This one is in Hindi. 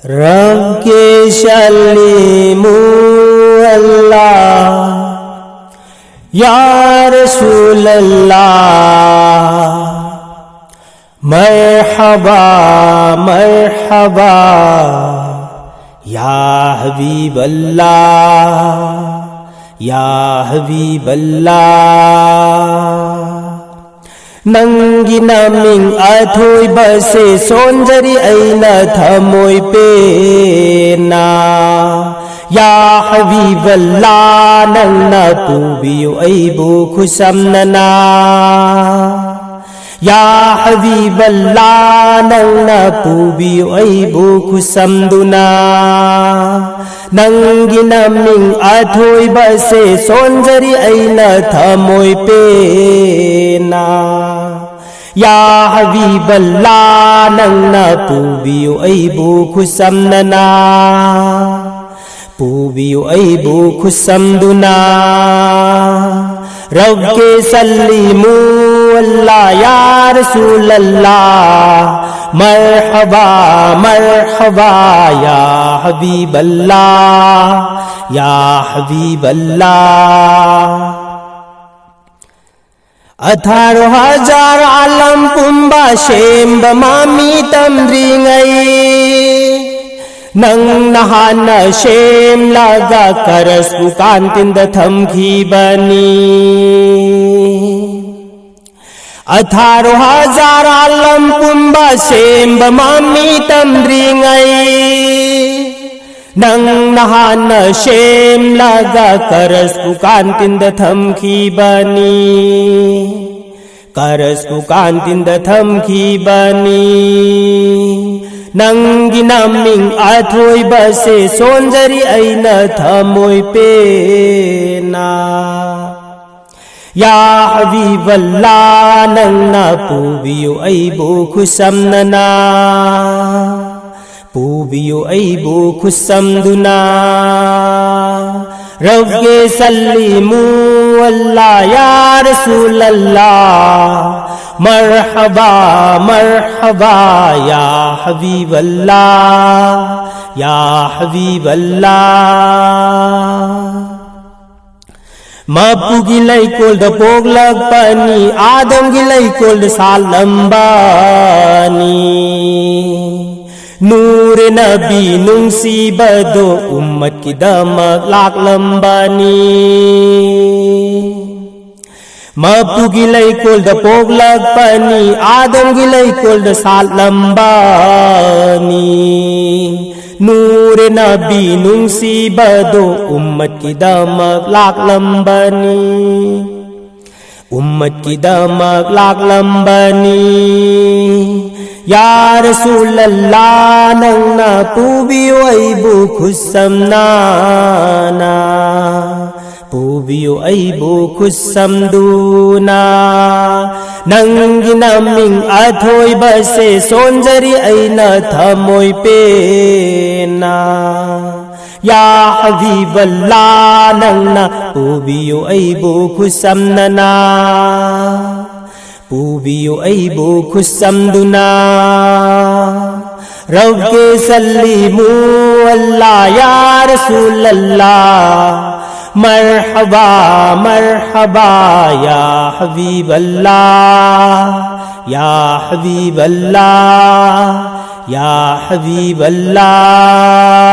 रब के सलीमू अल्लाह या रसूल अल्लाह मरहबा मरहबा या हबीब अल्लाह या हबीब अल्लाह नंगी नमिंग अथोई बसे सोंजरी ऐना थमोई पेना या हबीब अल्लाह नंगना पुबियो ऐबो खुसमनना या हबीब अल्लाह नंगना पुबियो ऐबो खुसमदुना नंगी नमिंग अथोई बसे सोंजरी ऐना थमोई पेना या हबीब अल्लाह नंगना पुबियो ऐबो खुसमनना पुबियो ऐबो खुसमदुना रब के सलीमू अल्लाह या रसूल अल्लाह मरहबा मरहबा या हबीब अल्लाह या हबीब अल्लाह 18,000 alam pumba shem bamami tamringai nang nahana shem laga karas bukan tinda thamki bani 18,000 alam pumba shem bamami tamringai nang nahana shem laga karas bukan tinda thamki bani karas bukan tinda thamki bani nang ginaming athoi base sonjari aina thamoi pena ya habib allah nang na pubiyo aibo khusamnana pubiyo aibo khusamduna रब के सलीमू अल्लाह या रसूल अल्लाह मरहबा मरहबा या हबीब अल्लाह या हबीब अल्लाह मपु गिलाई कोल्ड पोगलक pani आदम गिलाई कोल्ड सालंबानी नूर नबी नुंसी बदो उम्मत की दमक लाक लंबानी मपु गिलाई कोल्ड पोगलक pani आदम गिलाई कोल्ड साल लंबानी नूर नबी नुंसी बदो उम्मत की दमक लाक लंबानी उम्मत की दमक लाक लंबानी या रसूल अल्लाह नंगना पुबियो ऐबो खुसमनाना पुबियो ऐबो खुसमदुना नंगी नमिंग अथोई बसे सोंजरी ऐना थमोई पेना या हबीब अल्लाह नंगना पुबियो ऐबो खुसमनना पुबियो ऐबो खुसमदुना रब के सलीमू अल्लाह या रसूल अल्लाह मरहबा मरहबा या हबीब अल्लाह या हबीब अल्लाह या हबीब अल्लाह